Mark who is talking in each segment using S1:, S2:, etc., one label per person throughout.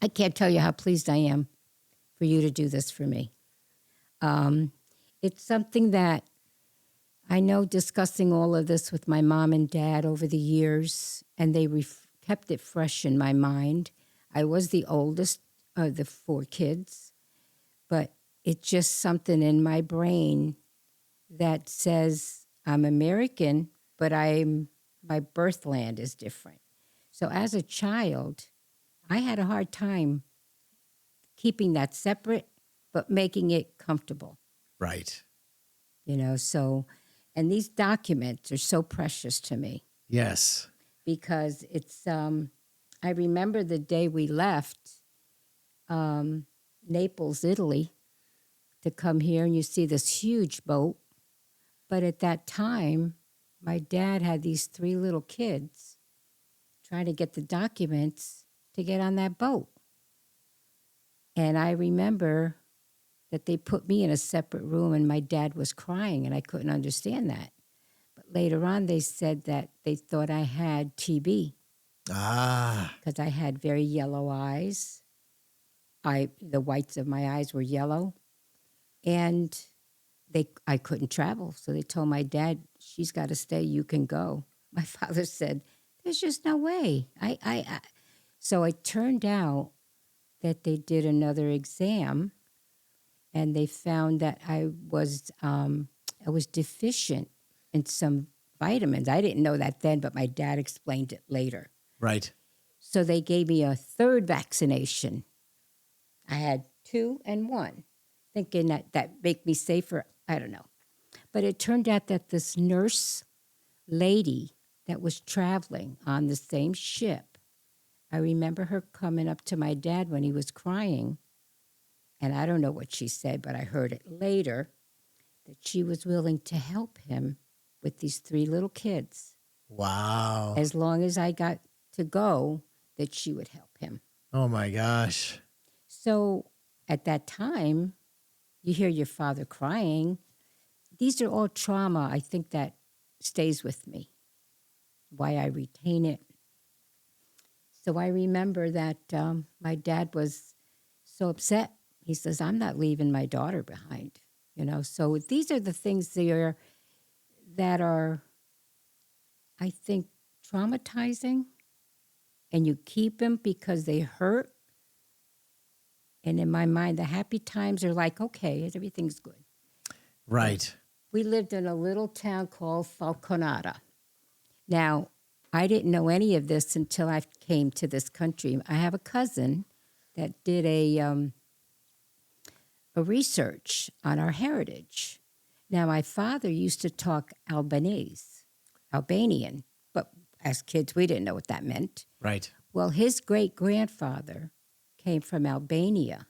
S1: I can't tell you how pleased I am for you to do this for me. It's something that I know discussing all of this with my mom and dad over the years, and they kept it fresh in my mind. I was the oldest of the 4 kids, but it's just something in my brain that says I'm American, but my birthland is different. So as a child, I had a hard time keeping that separate, but making it comfortable.
S2: Right.
S1: So, and these documents are so precious to me
S2: Yes.
S1: because it's, I remember the day we left Naples, Italy, to come here, and you see this huge boat. But at that time, my dad had these 3 little kids trying to get the documents to get on that boat. And I remember that they put me in a separate room and my dad was crying and I couldn't understand that. But later on, they said that they thought I had TB. Because I had very yellow eyes. The whites of my eyes were yellow. And I couldn't travel. So they told my dad, she's got to stay, you can go. My father said, there's just no way. So it turned out that they did another exam and they found that I was deficient in some vitamins. I didn't know that then, but my dad explained it later.
S2: Right.
S1: So they gave me a 3rd vaccination. I had 2 and 1, thinking that make me safer. I don't know. But it turned out that this nurse lady that was traveling on the same ship, I remember her coming up to my dad when he was crying, and I don't know what she said, but I heard it later, that she was willing to help him with these 3 little kids.
S2: Wow.
S1: As long as I got to go, that she would help him.
S2: Oh, my gosh.
S1: So at that time, you hear your father crying. These are all trauma, I think, that stays with me, why I retain it. So I remember that my dad was so upset. He says, I'm not leaving my daughter behind. So these are the things that are, I think, traumatizing. And you keep them because they hurt. And in my mind, the happy times are like, okay, everything's good.
S2: Right.
S1: We lived in a little town called Falconata. Now, I didn't know any of this until I came to this country. I have a cousin that did a research on our heritage. Now, my father used to talk Albanian, but as kids, we didn't know what that meant.
S2: Right.
S1: Well, his great-grandfather came from Albania,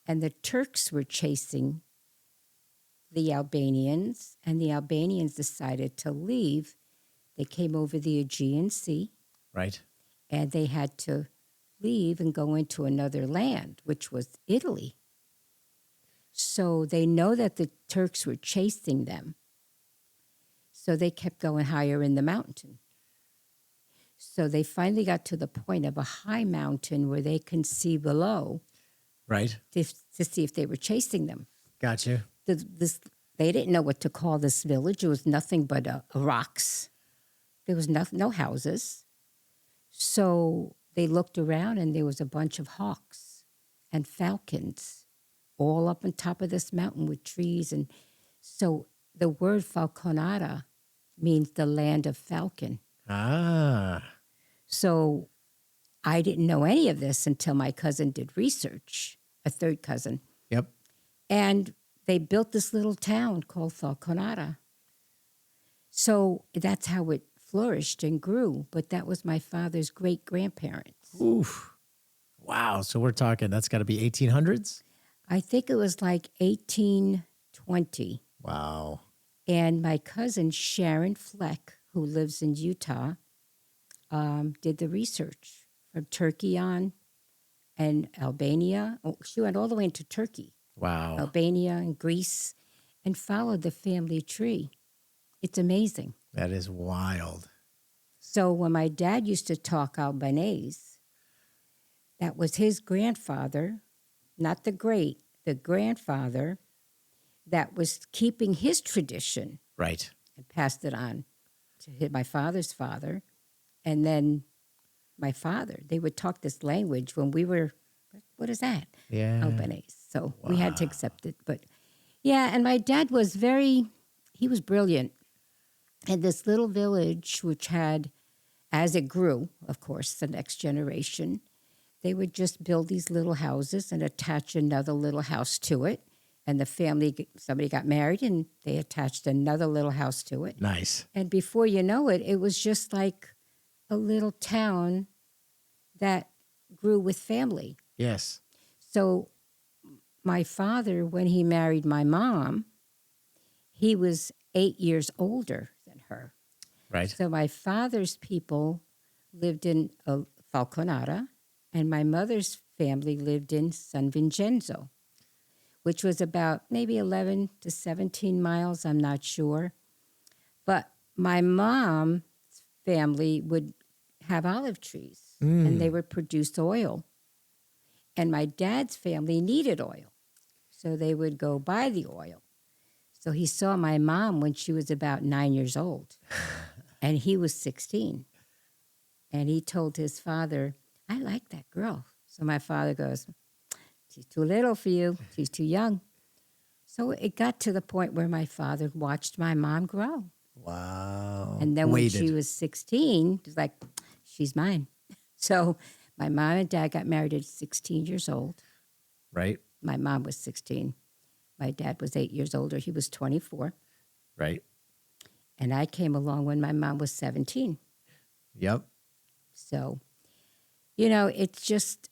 S1: and the Turks were chasing the Albanians, and the Albanians decided to leave. They came over the Aegean Sea.
S2: Right.
S1: And they had to leave and go into another land, which was Italy. So they know that the Turks were chasing them. So they kept going higher in the mountain. So they finally got to the point of a high mountain where they can see below.
S2: Right.
S1: To see if they were chasing them.
S2: Gotcha.
S1: They didn't know what to call this village. It was nothing but rocks. There was no houses. So they looked around and there was a bunch of hawks and falcons all up on top of this mountain with trees. And so the word Falconata means the land of falcon. So I didn't know any of this until my cousin did research, a 3rd cousin.
S2: Yep.
S1: And they built this little town called Falconata. So that's how it flourished and grew. But that was my father's great-grandparents.
S2: Oof. Wow. So we're talking, that's got to be 1800s?
S1: I think it was like 1820.
S2: Wow.
S1: And my cousin Sharon Fleck, who lives in Utah, did the research from Turkey on and Albania. Oh, she went all the way into Turkey.
S2: Wow.
S1: Albania and Greece, and followed the family tree. It's amazing.
S2: That is wild.
S1: So when my dad used to talk Albanese, that was his grandfather, not the grandfather that was keeping his tradition
S2: Right.
S1: and passed it on to my father's father. And then my father, they would talk this language when we were, what is that?
S2: Yeah.
S1: Albanese. So we had to
S2: Wow.
S1: accept it. But yeah, and my dad was he was brilliant. And this little village, which had, as it grew, of course, the next generation, they would just build these little houses and attach another little house to it. And the family, somebody got married and they attached another little house to it.
S2: Nice.
S1: And before you know it, it was just like a little town that grew with family.
S2: Yes.
S1: So my father, when he married my mom, he was 8 years older than her.
S2: Right.
S1: So my father's people lived in Falconata, and my mother's family lived in San Vincenzo, which was about maybe 11 to 17 miles, I'm not sure. But my mom's family would have olive trees, and they would produce oil. And my dad's family needed oil, so they would go buy the oil. So he saw my mom when she was about 9 years old, and he was 16. And he told his father, I like that girl. So my father goes, she's too little for you. She's too young. So it got to the point where my father watched my mom grow.
S2: Wow.
S1: And then when she
S2: Waited.
S1: was 16, he was like, she's mine. So my mom and dad got married at 16 years old.
S2: Right.
S1: My mom was 16. My dad was 8 years older. He was 24.
S2: Right.
S1: And I came along when my mom was 17.
S2: Yep.
S1: So, it's just,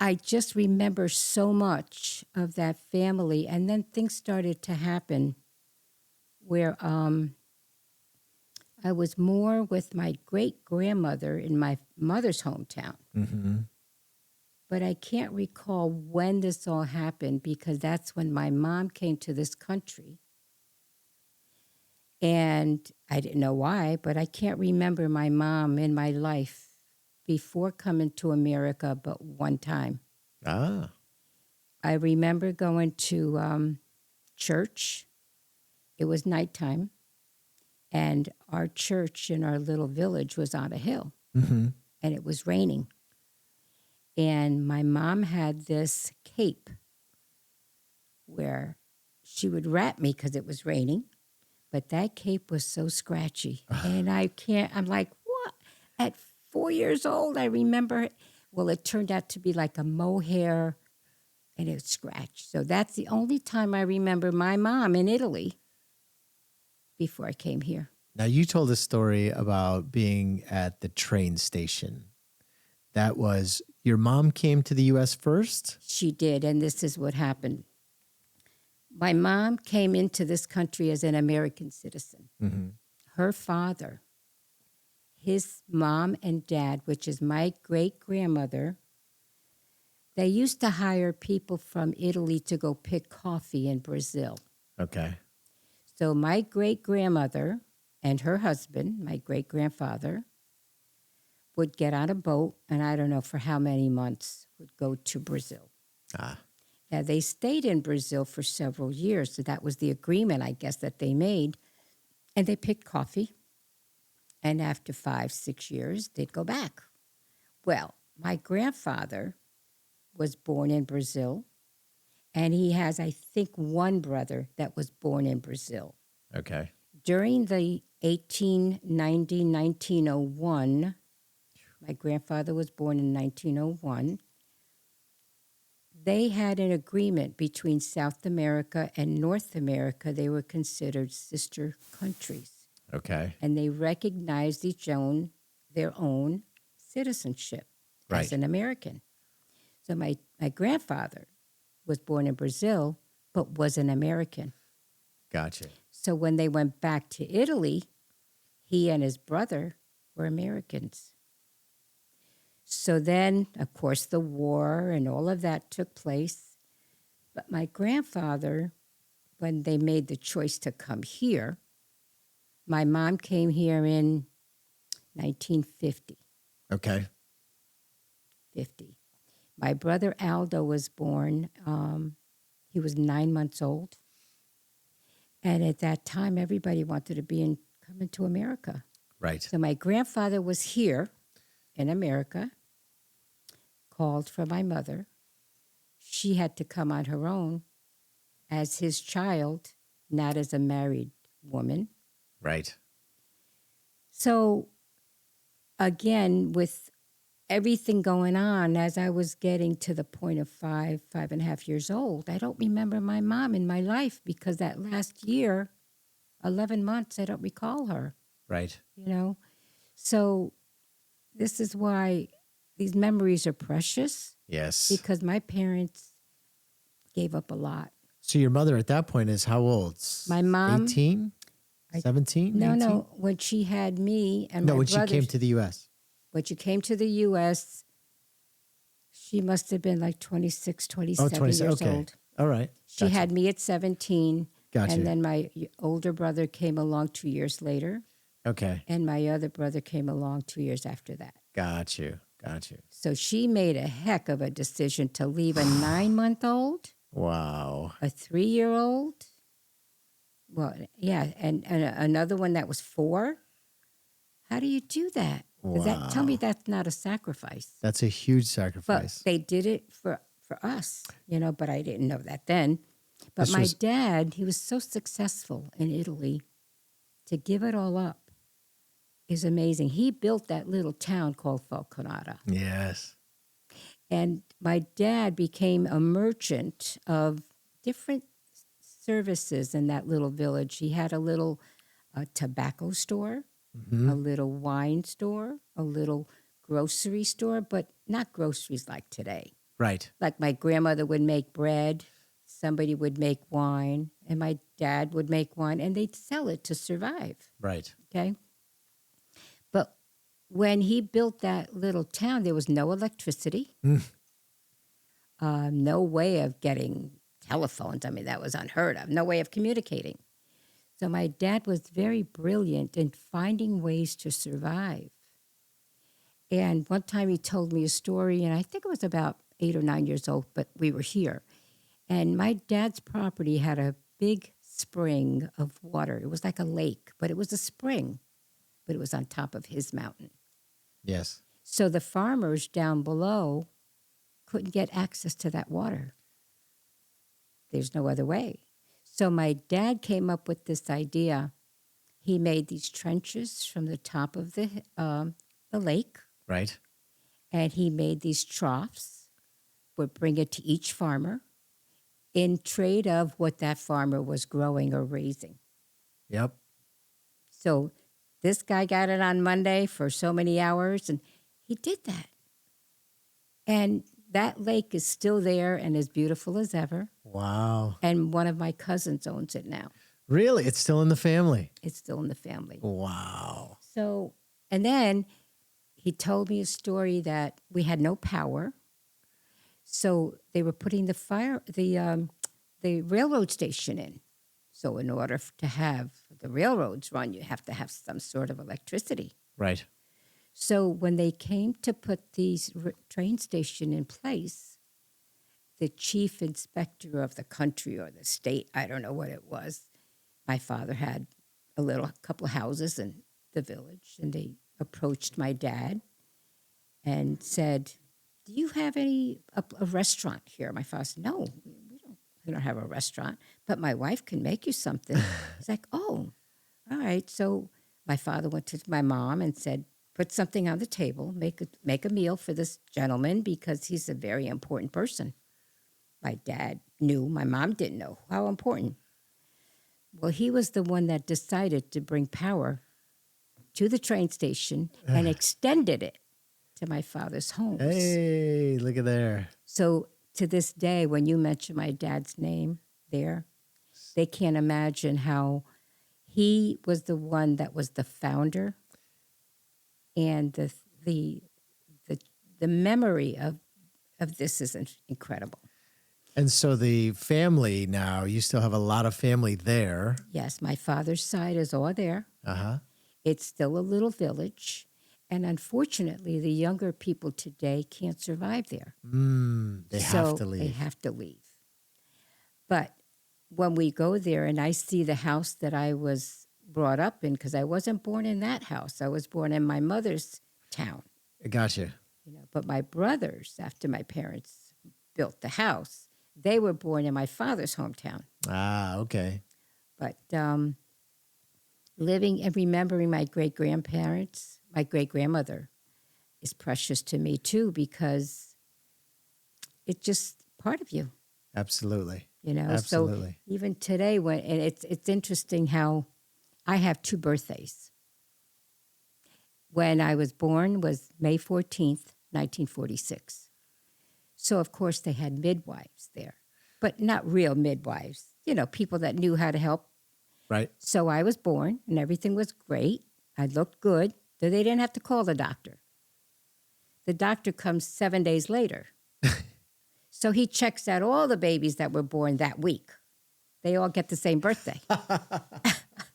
S1: I just remember so much of that family. And then things started to happen where I was more with my great-grandmother in my mother's hometown.
S2: Mm-hmm.
S1: But I can't recall when this all happened because that's when my mom came to this country. And I didn't know why, but I can't remember my mom in my life before coming to America but one time.
S2: Ah.
S1: I remember going to church. It was nighttime, and our church in our little village was on a hill,
S2: Mm-hmm.
S1: and it was raining. And my mom had this cape where she would wrap me because it was raining, but that cape was so scratchy. And I'm like, what? At 4 years old, I remember, well, it turned out to be like a mohair and it scratched. So that's the only time I remember my mom in Italy before I came here.
S2: Now, you told a story about being at the train station. That was your mom came to the U.S. first?
S1: She did, and this is what happened. My mom came into this country as an American citizen.
S2: Mm-hmm.
S1: Her father, his mom and dad, which is my great-grandmother, they used to hire people from Italy to go pick coffee in Brazil.
S2: Okay.
S1: So my great-grandmother and her husband, my great-grandfather, would get on a boat, and I don't know for how many months, would go to Brazil.
S2: Ah.
S1: Now, they stayed in Brazil for several years, so that was the agreement, I guess, that they made. And they picked coffee, and after 5, 6 years, they'd go back. Well, my grandfather was born in Brazil, and he has, I think, one brother that was born in Brazil.
S2: Okay.
S1: During the 1901, my grandfather was born in 1901, they had an agreement between South America and North America. They were considered sister countries.
S2: Okay.
S1: And they recognized their own citizenship
S2: Right.
S1: as an American. So my grandfather was born in Brazil, but was an American.
S2: Gotcha.
S1: So when they went back to Italy, he and his brother were Americans. So then, of course, the war and all of that took place. But my grandfather, when they made the choice to come here, my mom came here in 1950.
S2: Okay.
S1: 50. My brother Aldo was born. He was 9 months old. And at that time, everybody wanted to come into America.
S2: Right.
S1: So my grandfather was here in America, called for my mother. She had to come on her own as his child, not as a married woman.
S2: Right.
S1: So again, with everything going on, as I was getting to the point of 5.5 years old, I don't remember my mom in my life because that last year, 11 months, I don't recall her,
S2: Right.
S1: you know? So this is why these memories are precious
S2: Yes.
S1: because my parents gave up a lot.
S2: So your mother at that point is how old?
S1: My mom,
S2: 18? 17?
S1: no,
S2: 18?
S1: no, when she had me and
S2: No,
S1: my
S2: when she
S1: brothers,
S2: came to the U.S.
S1: when she came to the U.S., she must have been like 26, 27 years
S2: okay.
S1: old.
S2: All right.
S1: She
S2: Gotcha.
S1: had me at 17.
S2: Gotcha.
S1: And then my older brother came along 2 years later.
S2: Okay.
S1: And my other brother came along 2 years after that.
S2: Got you.
S1: So she made a heck of a decision to leave a 9-month-old,
S2: Wow.
S1: a 3-year-old. Well, yeah, and another one that was 4. How do you do that? Tell me
S2: Wow.
S1: that's not a sacrifice.
S2: That's a huge
S1: But
S2: sacrifice.
S1: they did it for us, but I didn't know that then. But
S2: This
S1: my
S2: was-
S1: dad, he was so successful in Italy, to give it all up is amazing. He built that little town called Falconata.
S2: Yes.
S1: And my dad became a merchant of different services in that little village. He had a little tobacco store, a little wine store, a little grocery store, but not groceries like today.
S2: Right.
S1: Like my grandmother would make bread, somebody would make wine, and my dad would make wine, and they'd sell it to survive.
S2: Right.
S1: Okay. But when he built that little town, there was no electricity, no way of getting telephones. I mean, that was unheard of, no way of communicating. So my dad was very brilliant in finding ways to survive. And one time he told me a story, and I think it was about 8 or 9 years old, but we were here. And my dad's property had a big spring of water. It was like a lake, but it was a spring, but it was on top of his mountain.
S2: Yes.
S1: So the farmers down below couldn't get access to that water. There's no other way. So my dad came up with this idea. He made these trenches from the top of the lake,
S2: Right.
S1: and he made these troughs, would bring it to each farmer in trade of what that farmer was growing or raising.
S2: Yep.
S1: So this guy got it on Monday for so many hours, and he did that. And that lake is still there and as beautiful as ever.
S2: Wow.
S1: And one of my cousins owns it now.
S2: Really? It's still in the family.
S1: It's still in the family.
S2: Wow.
S1: So, and then he told me a story that we had no power. So they were putting the railroad station in. So in order to have the railroads run, you have to have some sort of electricity.
S2: Right.
S1: So when they came to put these train station in place, the chief inspector of the country or the state, I don't know what it was, my father had a couple of houses in the village, and they approached my dad and said, "Do you have a restaurant here?" My father said, "No, we don't have a restaurant, but my wife can make you something." He's like, "Oh, all right." So my father went to my mom and said, "Put something on the table, make a meal for this gentleman because he's a very important person." My dad knew, my mom didn't know how important. Well, he was the one that decided to bring power to the train station and extended it to my father's homes.
S2: Hey, look at there.
S1: So to this day, when you mention my dad's name there, they can't imagine how he was the one that was the founder, and the memory of this is incredible.
S2: And so the family now, you still have a lot of family there.
S1: Yes, my father's side is all there.
S2: Uh-huh.
S1: It's still a little village. And unfortunately, the younger people today can't survive there.
S2: They have to
S1: They
S2: leave.
S1: have to leave. But when we go there and I see the house that I was brought up in, because I wasn't born in that house. I was born in my mother's town.
S2: I gotcha.
S1: But my brothers, after my parents built the house, they were born in my father's hometown.
S2: Ah, okay.
S1: But living and remembering my great-grandparents, my great-grandmother is precious to me too, because it's just part of you,
S2: Absolutely.
S1: So
S2: Absolutely.
S1: even today, and it's interesting how I have 2 birthdays. When I was born was May 14th, 1946. So, of course, they had midwives there, but not real midwives, people that knew how to help.
S2: Right.
S1: So I was born and everything was great. I looked good. So they didn't have to call the doctor. The doctor comes 7 days later. So he checks out all the babies that were born that week. They all get the same birthday.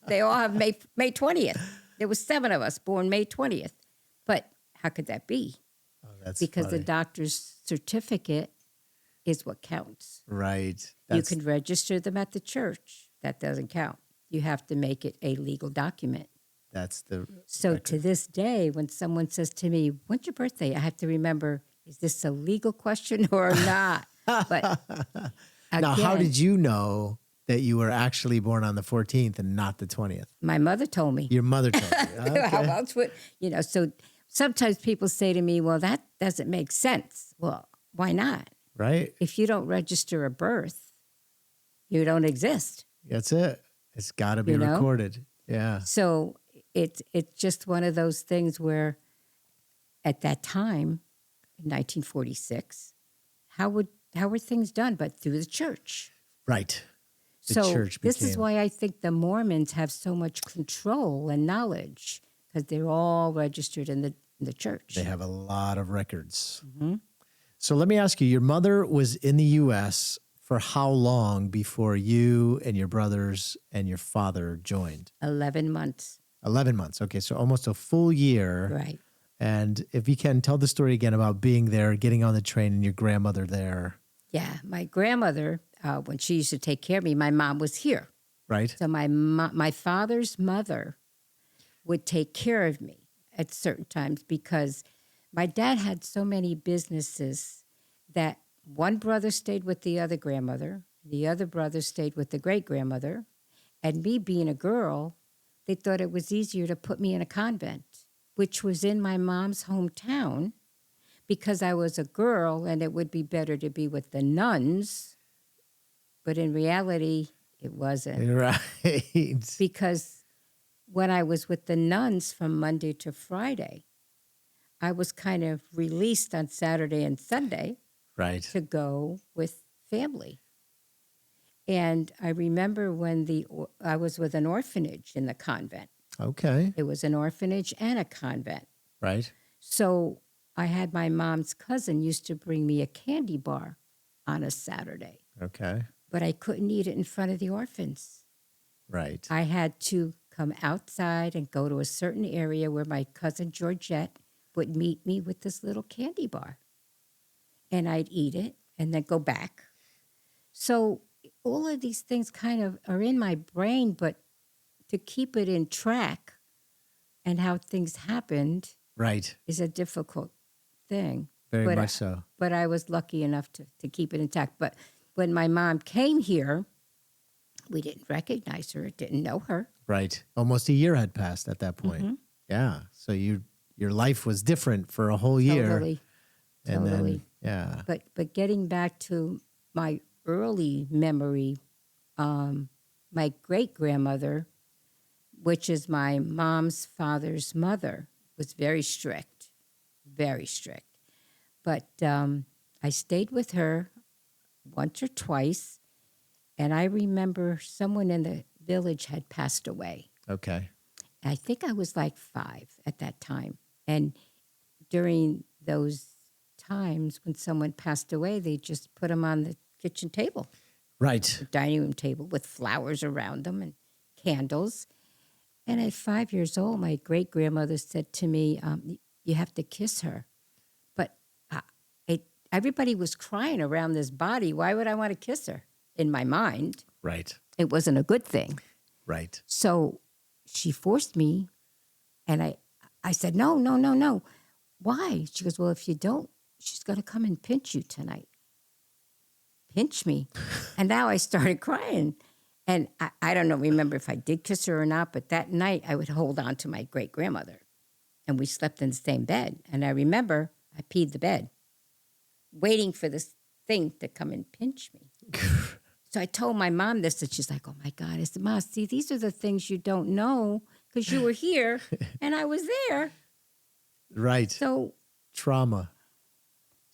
S1: They all have May 20th. There was 7 of us born May 20th. But how could that be?
S2: Oh, that's
S1: Because
S2: funny.
S1: the doctor's certificate is what counts.
S2: Right.
S1: You can register them at the church. That doesn't count. You have to make it a legal document.
S2: That's the
S1: So
S2: record.
S1: to this day, when someone says to me, when's your birthday? I have to remember, is this a legal question or not? But
S2: Now, how
S1: again,
S2: did you know that you were actually born on the 14th and not the 20th?
S1: my mother told me.
S2: Your mother told you.
S1: How
S2: Okay.
S1: else would, so sometimes people say to me, well, that doesn't make sense. Well, why not?
S2: Right?
S1: If you don't register a birth, you don't exist.
S2: That's it. It's got to be
S1: You know?
S2: recorded. Yeah.
S1: So it's just one of those things where at that time, in 1946, how were things done? But through the church.
S2: Right. The
S1: So
S2: church
S1: this is
S2: became-
S1: why I think the Mormons have so much control and knowledge, because they're all registered in the church.
S2: They have a lot of records.
S1: Mm-hmm.
S2: So let me ask you, your mother was in the U.S. for how long before you and your brothers and your father joined?
S1: 11 months.
S2: 11 months. Okay, so almost a full year.
S1: Right.
S2: And if you can, tell the story again about being there, getting on the train, and your grandmother there.
S1: Yeah. My grandmother, when she used to take care of me, my mom was here.
S2: Right?
S1: So my father's mother would take care of me at certain times, because my dad had so many businesses that one brother stayed with the other grandmother, the other brother stayed with the great-grandmother, and me being a girl, they thought it was easier to put me in a convent, which was in my mom's hometown, because I was a girl and it would be better to be with the nuns. But in reality, it wasn't.
S2: Right.
S1: Because when I was with the nuns from Monday to Friday, I was kind of released on Saturday and Sunday
S2: Right.
S1: to go with family. And I remember when I was with an orphanage in the convent.
S2: Okay.
S1: It was an orphanage and a convent.
S2: Right.
S1: So I had my mom's cousin used to bring me a candy bar on a Saturday,
S2: Okay.
S1: but I couldn't eat it in front of the orphans.
S2: Right.
S1: I had to come outside and go to a certain area where my cousin Georgette would meet me with this little candy bar. And I'd eat it and then go back. So all of these things kind of are in my brain, but to keep it in track and how things happened
S2: Right.
S1: is a difficult thing.
S2: Very
S1: But
S2: much so.
S1: But I was lucky enough to keep it intact. But when my mom came here, we didn't recognize her, didn't know her.
S2: Right. Almost a year had passed at that point.
S1: Mm-hmm.
S2: Yeah. So your life was different for a whole year.
S1: Totally.
S2: And
S1: Totally.
S2: then, yeah.
S1: But getting back to my early memory, my great-grandmother, which is my mom's father's mother, was very strict, very strict. But I stayed with her once or twice, and I remember someone in the village had passed away.
S2: Okay.
S1: I think I was like 5 at that time. And during those times when someone passed away, they just put them on the kitchen table,
S2: Right.
S1: the dining room table with flowers around them and candles. And at 5 years old, my great-grandmother said to me, you have to kiss her. But everybody was crying around this body. Why would I want to kiss her? In my mind,
S2: Right.
S1: it wasn't a good thing.
S2: Right.
S1: So she forced me, and I said, no, no, no, no. Why? She goes, well, if you don't, she's going to come and pinch you tonight. Pinch me. And now I started crying. And I don't know, remember if I did kiss her or not, but that night I would hold on to my great-grandmother. And we slept in the same bed. And I remember I peed the bed, waiting for this thing to come and pinch me. So I told my mom this, and she's like, oh, my God. I said, Ma, see, these are the things you don't know because you were here and I was there.
S2: Right.
S1: So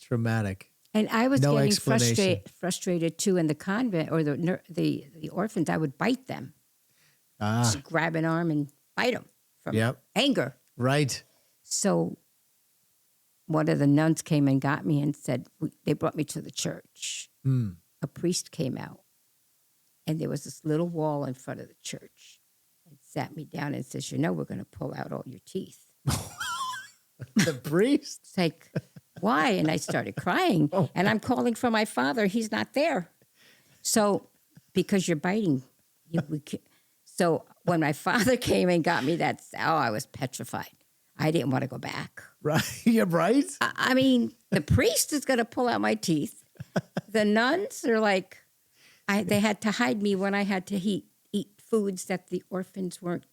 S2: Traumatic.
S1: And I was
S2: No
S1: getting
S2: explanation.
S1: frustrated too in the convent or the orphans. I would bite them, just grab an arm and bite them from anger.
S2: Right.
S1: So one of the nuns came and got me and said, they brought me to the church. A priest came out, and there was this little wall in front of the church, and sat me down and says, we're going to pull out all your teeth.
S2: The priest?
S1: It's like, why? And I started crying, and I'm calling for my father. He's not there. So, because you're biting. So when my father came and got me I was petrified. I didn't want to go back.
S2: Right. Yeah, right?
S1: I mean, the priest is going to pull out my teeth. The nuns are like, they had to hide me when I had to eat foods that the orphans weren't.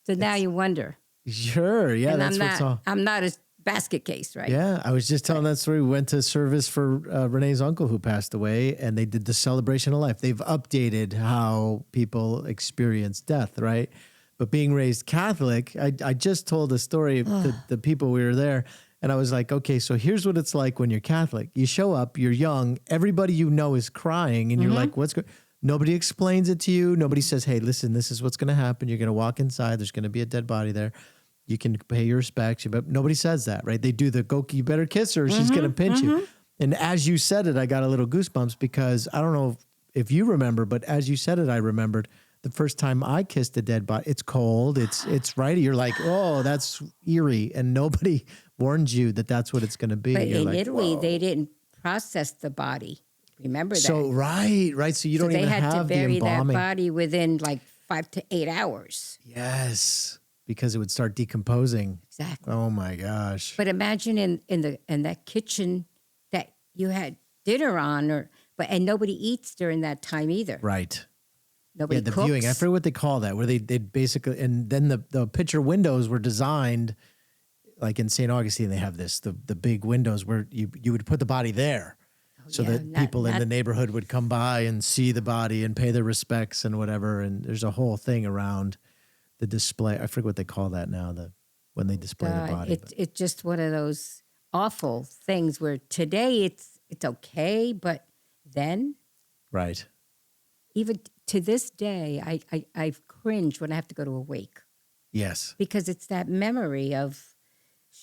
S1: So now you wonder.
S2: Sure. Yeah,
S1: and
S2: that's
S1: I'm not a basket case, right?
S2: Yeah, I was just telling that story. We went to service for Renee's uncle who passed away, and they did the celebration of life. They've updated how people experience death, right? But being raised Catholic, I just told a story to the people we were there, and I was like, okay, so here's what it's like when you're Catholic. You show up, you're young, everybody you know is crying, and you're like, what's going on? Nobody explains it to you. Nobody says, hey, listen, this is what's going to happen. You're going to walk inside. There's going to be a dead body there. You can pay your respects, but nobody says that, right? They do you better kiss her. She's going to pinch you. And as you said it, I got a little goosebumps because I don't know if you remember, but as you said it, I remembered the first time I kissed a dead body. It's cold. It's right. You're like, oh, that's eerie. And nobody warned you that that's what it's going to be.
S1: But
S2: You're
S1: in
S2: like,
S1: Italy,
S2: whoa.
S1: they didn't process the body. Remember that?
S2: So, right. So you don't even have the
S1: They had to bury that
S2: embalming.
S1: body within like 5 to 8 hours.
S2: Yes, because it would start decomposing.
S1: Exactly.
S2: Oh my gosh.
S1: But imagine in that kitchen that you had dinner on, and nobody eats during that time either.
S2: Right.
S1: Nobody
S2: the
S1: cooks.
S2: viewing. I forget what they call that, where they basically, and then the picture windows were designed, like in St. Augustine, they have this, the big windows where you would put the body there. So that people in the neighborhood would come by and see the body and pay their respects and whatever. And there's a whole thing around the display. I forget what they call that now, when they display the body.
S1: It's just one of those awful things where today it's okay, but then
S2: Right.
S1: even to this day, I cringe when I have to go to a wake
S2: Yes.
S1: because it's that memory of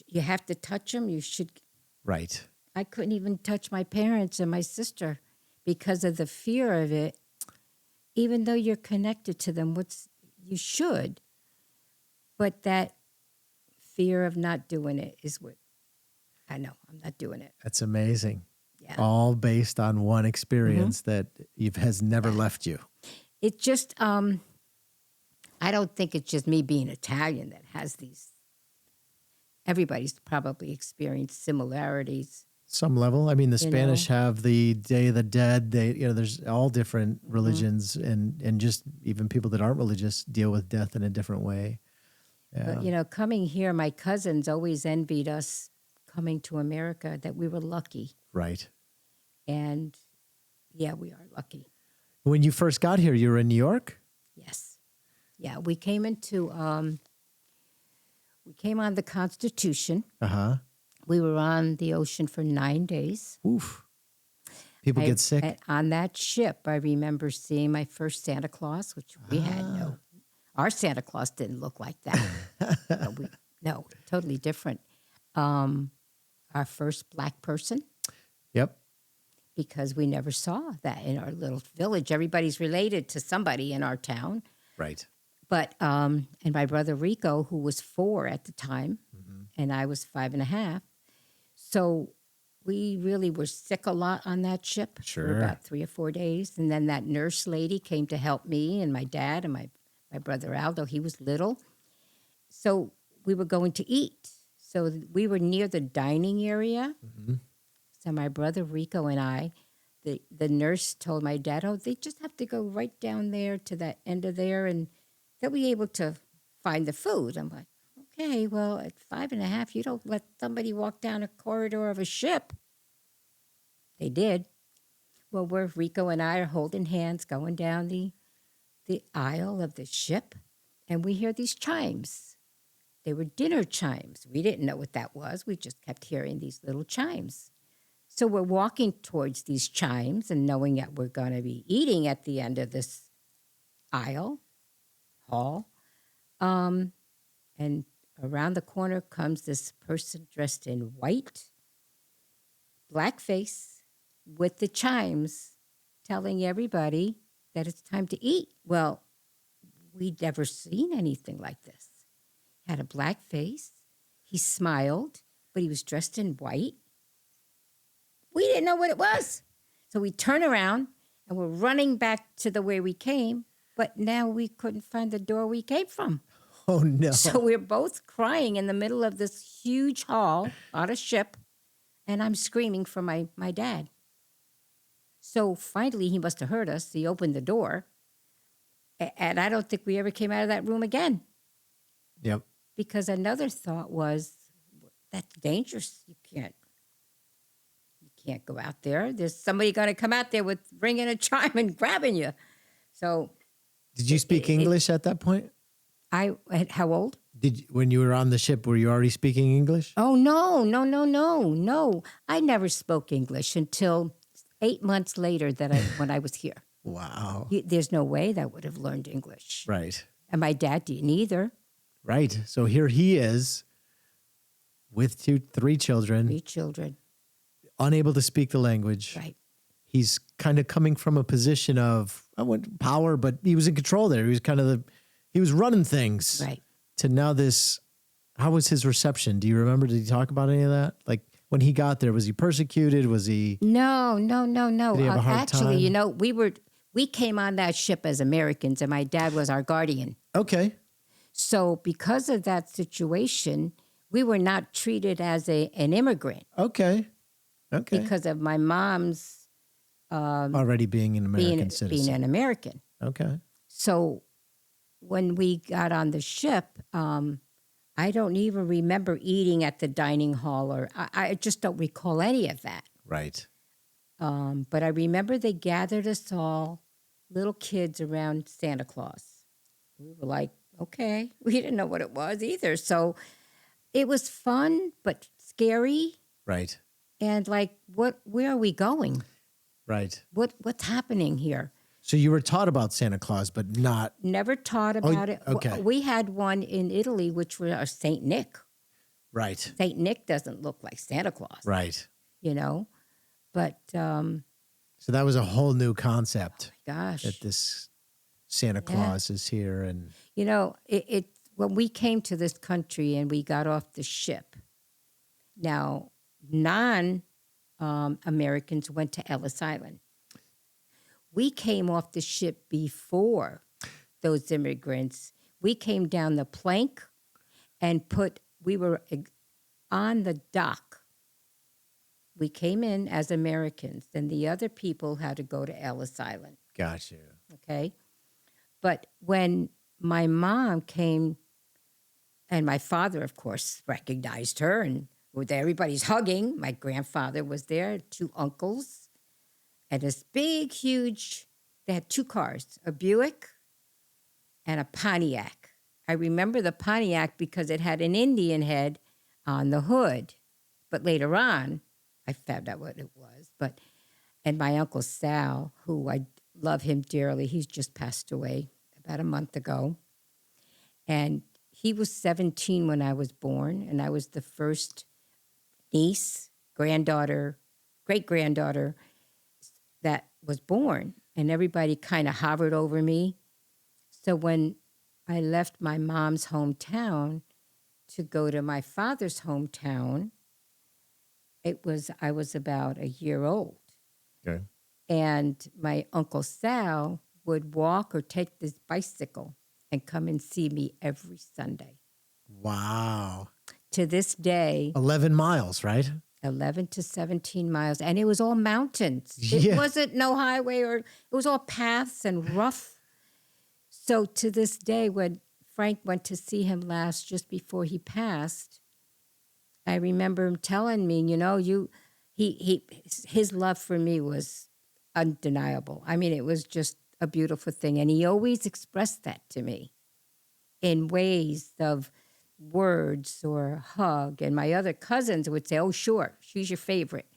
S1: you have to touch them. You should.
S2: Right.
S1: I couldn't even touch my parents and my sister because of the fear of it. Even though you're connected to them, you should, but that fear of not doing it is what I know. I'm not doing it.
S2: That's amazing.
S1: Yeah.
S2: All based on one experience that has never left you.
S1: It just, I don't think it's just me being Italian that has these. Everybody's probably experienced similarities.
S2: Some level. I mean, the Spanish have the Day of the Dead. There's all different religions and just even people that aren't religious deal with death in a different way. Yeah.
S1: But, coming here, my cousins always envied us coming to America, that we were lucky.
S2: Right.
S1: And yeah, we are lucky.
S2: When you first got here, you were in New York?
S1: Yes. Yeah, we came on the Constitution.
S2: Uh-huh.
S1: We were on the ocean for 9 days.
S2: Oof. People get sick.
S1: And on that ship, I remember seeing my first Santa Claus, which we had no. Our Santa Claus didn't look like that. No, totally different. Our first black person,
S2: Yep.
S1: because we never saw that in our little village. Everybody's related to somebody in our town.
S2: Right.
S1: But and my brother Rico, who was 4 at the time, and I was 5.5. So we really were sick a lot on that ship for
S2: Sure.
S1: about 3 or 4 days. And then that nurse lady came to help me and my dad and my brother Aldo. He was little. So we were going to eat. So we were near the dining area.
S2: Mm-hmm.
S1: So my brother Rico and I, the nurse told my dad, oh, they just have to go right down there to that end of there and they'll be able to find the food. I'm like, okay, well, at 5.5, you don't let somebody walk down a corridor of a ship. They did. Well, where Rico and I are holding hands going down the aisle of the ship, and we hear these chimes. They were dinner chimes. We didn't know what that was. We just kept hearing these little chimes. So we're walking towards these chimes and knowing that we're going to be eating at the end of this hall. And around the corner comes this person dressed in white, blackface, with the chimes telling everybody that it's time to eat. Well, we'd never seen anything like this. He had a black face. He smiled, but he was dressed in white. We didn't know what it was. So we turn around and we're running back to the way we came, but now we couldn't find the door we came from.
S2: Oh, no.
S1: So we're both crying in the middle of this huge hall on a ship, and I'm screaming for my dad. So finally, he must have heard us. He opened the door, and I don't think we ever came out of that room again.
S2: Yep.
S1: Because another thought was, that's dangerous. You can't go out there. There's somebody going to come out there with ringing a chime and grabbing you. So,
S2: Did you speak English at that point?
S1: How old?
S2: When you were on the ship, were you already speaking English?
S1: Oh, no. I never spoke English until 8 months later when I was here.
S2: Wow.
S1: There's no way that I would have learned English.
S2: Right.
S1: And my dad didn't either.
S2: Right. So here he is with 3 children.
S1: 3 children.
S2: Unable to speak the language.
S1: Right.
S2: He's kind of coming from a position of power, but he was in control there. He was he was running things.
S1: Right.
S2: To now this, how was his reception? Do you remember? Did he talk about any of that? Like when he got there, was he persecuted? Was he?
S1: No.
S2: Did he have a hard
S1: Actually,
S2: time?
S1: we came on that ship as Americans, and my dad was our guardian.
S2: Okay.
S1: So because of that situation, we were not treated as an immigrant.
S2: Okay.
S1: Because of my mom's
S2: already being an American citizen.
S1: Being an American.
S2: Okay.
S1: So when we got on the ship, I don't even remember eating at the dining hall, or I just don't recall any of that.
S2: Right.
S1: But I remember they gathered us all, little kids, around Santa Claus. We were like, okay. We didn't know what it was either. So it was fun, but scary.
S2: Right.
S1: And like, where are we going?
S2: Right.
S1: What's happening here?
S2: So you were taught about Santa Claus, but not.
S1: Never taught about it.
S2: Okay.
S1: We had one in Italy, which was Saint Nick.
S2: Right.
S1: Saint Nick doesn't look like Santa Claus.
S2: Right.
S1: But
S2: so that was a whole new concept.
S1: gosh,
S2: That this Santa Claus is here, and
S1: it when we came to this country and we got off the ship. Now, non-Americans went to Ellis Island. We came off the ship before those immigrants. We came down the plank and we were on the dock. We came in as Americans, and the other people had to go to Ellis Island.
S2: got you.
S1: Okay? But when my mom came, and my father, of course, recognized her, and everybody's hugging. My grandfather was there, 2 uncles, and this big, huge, they had 2 cars, a Buick and a Pontiac. I remember the Pontiac because it had an Indian head on the hood. But later on, I found out what it was. And my Uncle Sal, who I love him dearly, he's just passed away about a month ago. And he was 17 when I was born, and I was the first niece, granddaughter, great-granddaughter that was born. And everybody kind of hovered over me. So when I left my mom's hometown to go to my father's hometown. I was about a year old.
S2: Okay.
S1: And my Uncle Sal would walk or take this bicycle and come and see me every Sunday.
S2: Wow.
S1: To this day,
S2: 11 miles, right?
S1: 11 to 17 miles, and it was all mountains. It
S2: Yeah.
S1: wasn't no highway, or it was all paths and rough. So to this day, when Frank went to see him last, just before he passed, I remember him telling me, his love for me was undeniable. I mean, it was just a beautiful thing, and he always expressed that to me in ways of words or hug. And my other cousins would say, "Oh, sure, she's your favorite."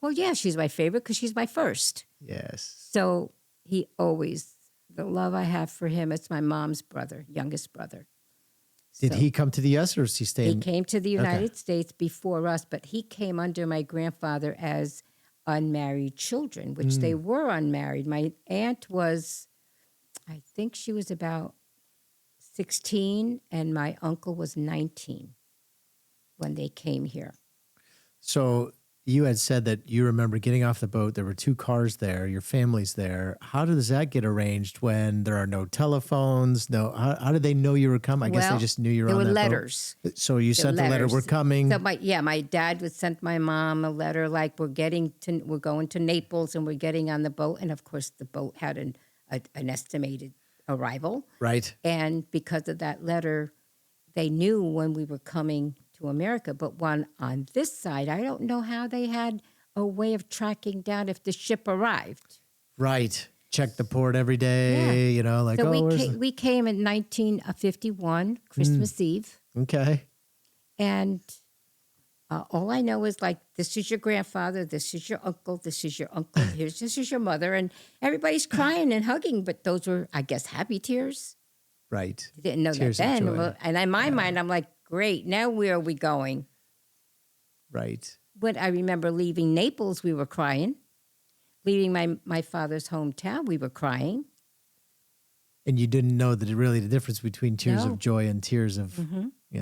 S1: Well, yeah, she's my favorite because she's my first.
S2: Yes.
S1: So the love I have for him, it's my mom's brother, youngest brother.
S2: Did
S1: So
S2: he come to the US or does he stay
S1: he
S2: in?
S1: came to the
S2: Okay.
S1: United States before us, but he came under my grandfather as unmarried children, which they were unmarried. My aunt was, I think she was about 16, and my uncle was 19 when they came here.
S2: So you had said that you remember getting off the boat. There were 2 cars there. Your family's there. How does that get arranged when there are no telephones? No, how did they know you were coming? I guess they
S1: Well,
S2: just knew you were
S1: there
S2: on
S1: were
S2: that
S1: letters.
S2: boat. So you
S1: The
S2: sent a letter. We're
S1: letters.
S2: coming.
S1: So my dad would send my mom a letter like, we're going to Naples and we're getting on the boat. And of course the boat had an estimated arrival.
S2: Right.
S1: And because of that letter, they knew when we were coming to America. But on this side, I don't know how they had a way of tracking down if the ship arrived.
S2: Right. Check the port every day. You know, like,
S1: So
S2: where's
S1: we came in 1951, Christmas Eve.
S2: okay.
S1: And all I know is like, this is your grandfather, this is your uncle, this is your uncle, this is your mother. And everybody's crying and hugging, but those were, I guess, happy tears.
S2: Right.
S1: Didn't know
S2: Tears of
S1: that then.
S2: joy.
S1: Well, and in my mind, I'm like, great, now where are we going?
S2: Right.
S1: When I remember leaving Naples, we were crying. Leaving my father's hometown, we were crying.
S2: And you didn't know the difference between tears
S1: No.
S2: of joy and tears of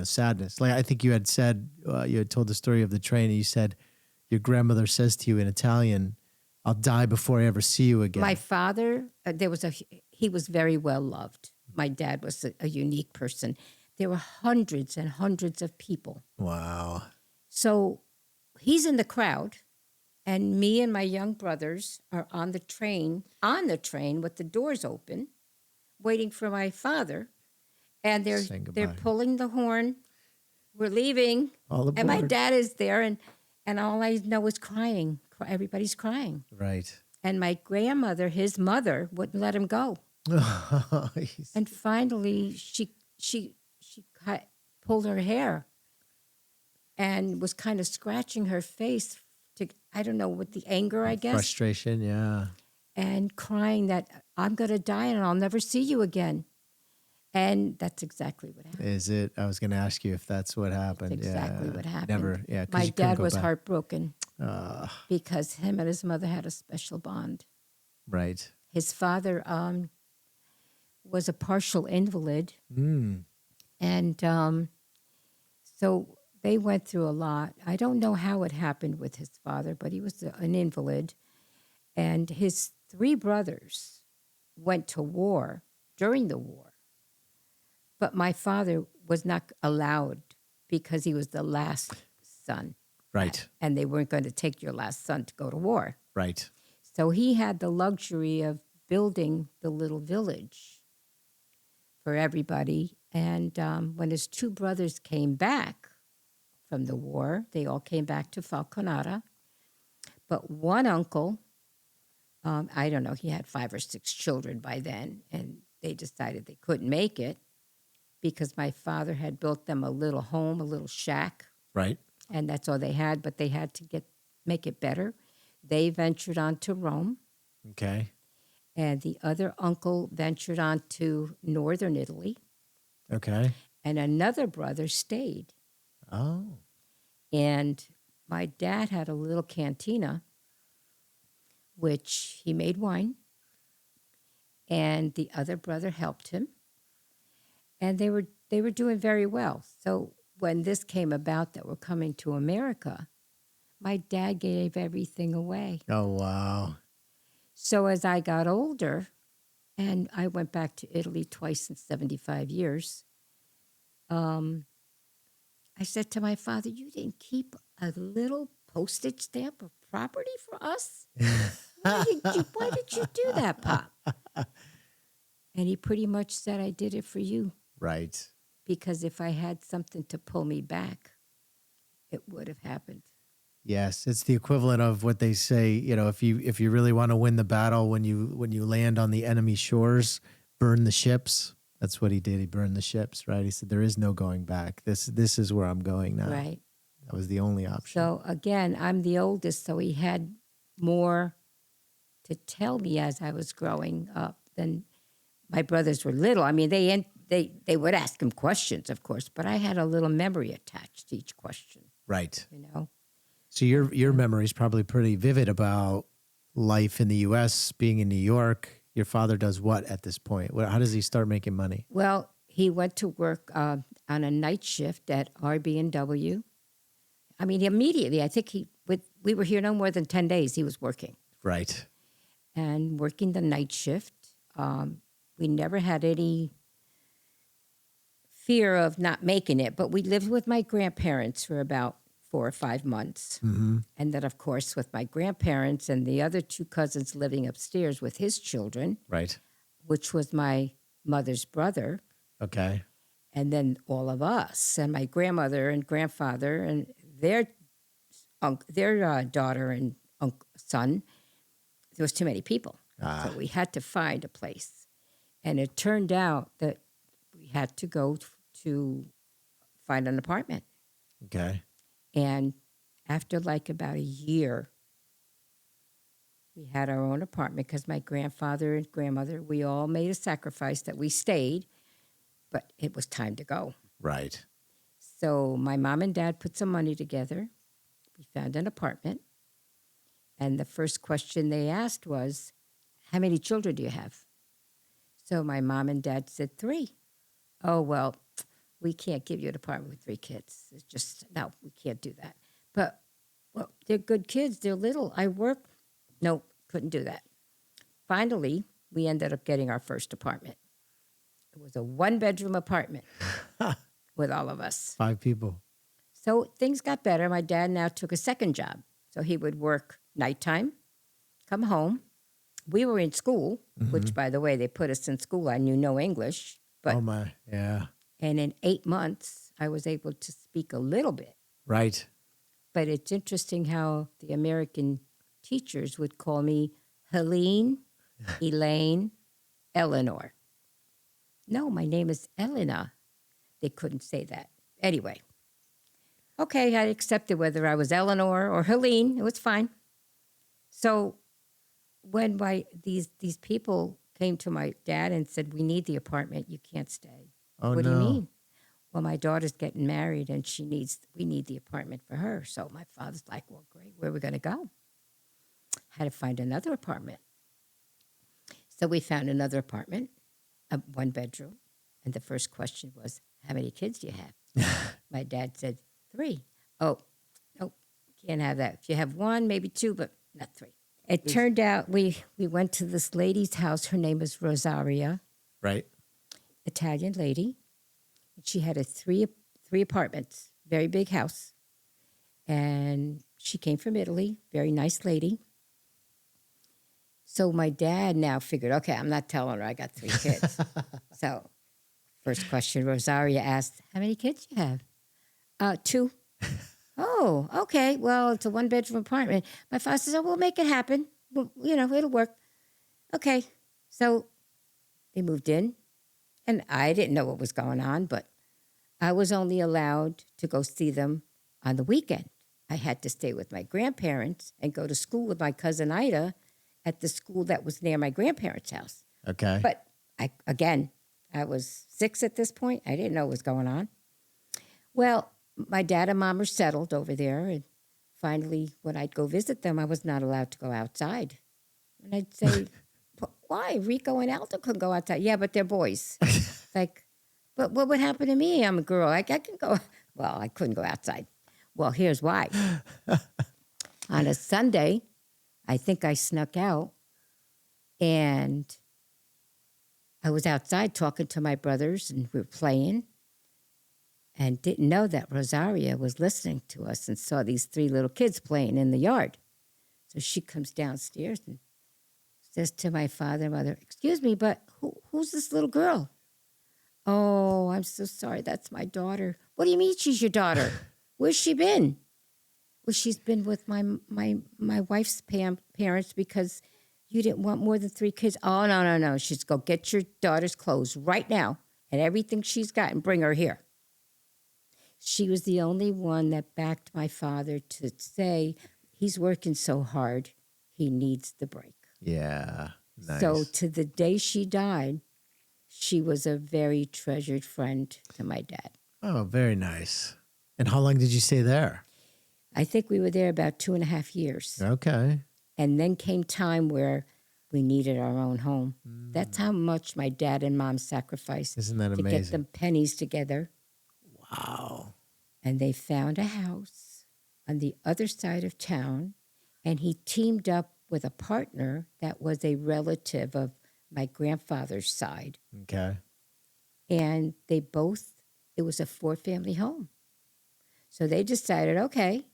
S2: sadness. Like I think you had said, you had told the story of the train, and you said your grandmother says to you in Italian, "I'll die before I ever see you again."
S1: My father, he was very well loved. My dad was a unique person. There were hundreds and hundreds of people.
S2: Wow.
S1: So he's in the crowd, and me and my young brothers are on the train with the doors open, waiting for my father. And
S2: Saying
S1: they're
S2: goodbye.
S1: pulling the horn. We're leaving.
S2: All
S1: And my
S2: aboard.
S1: dad is there, and all I know is crying. Everybody's crying.
S2: Right.
S1: And my grandmother, his mother, wouldn't let him go. And finally, she pulled her hair and was kind of scratching her face to, I don't know, with the anger, I guess.
S2: Frustration, yeah.
S1: And crying that I'm going to die and I'll never see you again. And that's exactly what happened.
S2: Is it? I was going to ask you if that's what happened.
S1: That's exactly what happened.
S2: Never, 'cause
S1: My
S2: you couldn't
S1: dad
S2: go
S1: was
S2: back.
S1: heartbroken because him and his mother had a special bond.
S2: Right.
S1: His father was a partial invalid. And so they went through a lot. I don't know how it happened with his father, but he was an invalid. And his 3 brothers went to war during the war. But my father was not allowed because he was the last son.
S2: Right.
S1: And they weren't going to take your last son to go to war.
S2: Right.
S1: So he had the luxury of building the little village for everybody. And when his 2 brothers came back from the war, they all came back to Falconata. But one uncle, I don't know, he had 5 or 6 children by then, and they decided they couldn't make it because my father had built them a little home, a little shack.
S2: Right.
S1: And that's all they had, but they had to make it better. They ventured on to Rome.
S2: Okay.
S1: And the other uncle ventured on to northern Italy.
S2: Okay.
S1: And another brother stayed.
S2: Oh.
S1: And my dad had a little cantina, which he made wine. And the other brother helped him. and they were doing very well. So when this came about that we're coming to America, my dad gave everything away.
S2: Oh, wow.
S1: So as I got older, and I went back to Italy twice in 75 years, I said to my father, "You didn't keep a little postage stamp of property for us? Why did you do that, Pop?" And he pretty much said, "I did it for you,
S2: Right.
S1: because if I had something to pull me back, it would have happened."
S2: Yes, it's the equivalent of what they say, if you really want to win the battle when you land on the enemy shores, burn the ships. That's what he did. He burned the ships, right? He said there is no going back. This is where I'm going now.
S1: Right.
S2: That was the only option.
S1: So again, I'm the oldest, so he had more to tell me as I was growing up than my brothers were little. I mean, they would ask him questions, of course, but I had a little memory attached to each question,
S2: Right.
S1: you know.
S2: So your memory is probably pretty vivid about life in the U.S., being in New York. Your father does what at this point? How does he start making money?
S1: Well, he went to work on a night shift at RB&W. I mean, immediately, I think we were here no more than 10 days. He was working.
S2: Right.
S1: And working the night shift. We never had any fear of not making it, but we lived with my grandparents for about 4 or 5 months.
S2: Mm-hmm.
S1: And then, of course, with my grandparents and the other 2 cousins living upstairs with his children,
S2: Right.
S1: which was my mother's brother,
S2: Okay.
S1: and then all of us, and my grandmother and grandfather and their daughter and son. There was too many people. So we had to find a place. And it turned out that we had to go to find an apartment.
S2: Okay.
S1: And after like about a year, we had our own apartment because my grandfather and grandmother, we all made a sacrifice that we stayed, but it was time to go.
S2: Right.
S1: So my mom and dad put some money together. We found an apartment. And the first question they asked was, "How many children do you have?" So my mom and dad said 3. "Oh, well, we can't give you an apartment with 3 kids. It's just, no, we can't do that." But, well, they're good kids. They're little. I work. No, couldn't do that. Finally, we ended up getting our first apartment. It was a 1-bedroom apartment with all of us.
S2: 5 people.
S1: So things got better. My dad now took a second job. So he would work nighttime, come home. We were in school, which, by the way, they put us in school. I knew no English. But,
S2: oh, my. Yeah.
S1: and in 8 months, I was able to speak a little bit.
S2: Right.
S1: But it's interesting how the American teachers would call me Helene, Elaine, Eleanor. No, my name is Elena. They couldn't say that. Anyway. Okay, I accepted whether I was Eleanor or Helene. It was fine. So when these people came to my dad and said, "We need the apartment, you can't stay."
S2: Oh,
S1: What do
S2: no.
S1: you mean? "Well, my daughter's getting married and we need the apartment for her." So my father's like, "Well, great, where are we going to go?" Had to find another apartment. So we found another apartment, a 1-bedroom. And the first question was, "How many kids do you have?" My dad said, 3. "Oh, no, can't have that. If you have 1, maybe 2, but not 3. It turned out we went to this lady's house. Her name is Rosaria,
S2: Right.
S1: Italian lady. She had 3 apartments, very big house. And she came from Italy, very nice lady. So my dad now figured, okay, I'm not telling her I got 3 kids. So first question Rosaria asked, "How many kids do you have?" 2. "Oh, okay. Well, it's a 1-bedroom apartment." My father says, "Oh, we'll make it happen. Well, it'll work." Okay. So they moved in, and I didn't know what was going on, but I was only allowed to go see them on the weekend. I had to stay with my grandparents and go to school with my cousin Ida at the school that was near my grandparents' house.
S2: Okay.
S1: But I was 6 at this point. I didn't know what was going on. Well, my dad and mom were settled over there. And finally, when I'd go visit them, I was not allowed to go outside. And I'd say, "Why? Rico and Aldo can go outside." "Yeah, but they're boys." Like, But what would happen to me? I'm a girl. I can go. Well, I couldn't go outside. Well, here's why. On a Sunday, I think I snuck out and I was outside talking to my brothers and we were playing and didn't know that Rosaria was listening to us and saw these 3 little kids playing in the yard. So she comes downstairs and says to my father and mother, "Excuse me, but who's this little girl?" "Oh, I'm so sorry. That's my daughter." "What do you mean she's your daughter? Where's she been?" "Well, she's been with my wife's parents because you didn't want more than 3 kids." "Oh, no. She's go get your daughter's clothes right now and everything she's got and bring her here." She was the only one that backed my father to say, he's working so hard, he needs the break.
S2: Yeah. Nice.
S1: So to the day she died, she was a very treasured friend to my dad.
S2: Oh, very nice. And how long did you stay there?
S1: I think we were there about 2.5 years.
S2: Okay.
S1: And then came time where we needed our own home. That's how much my dad and mom sacrificed.
S2: Isn't that
S1: to
S2: amazing?
S1: get them pennies together.
S2: Wow.
S1: And they found a house on the other side of town. And he teamed up with a partner that was a relative of my grandfather's side.
S2: Okay.
S1: And they both, it was a 4-family home. So they decided, okay,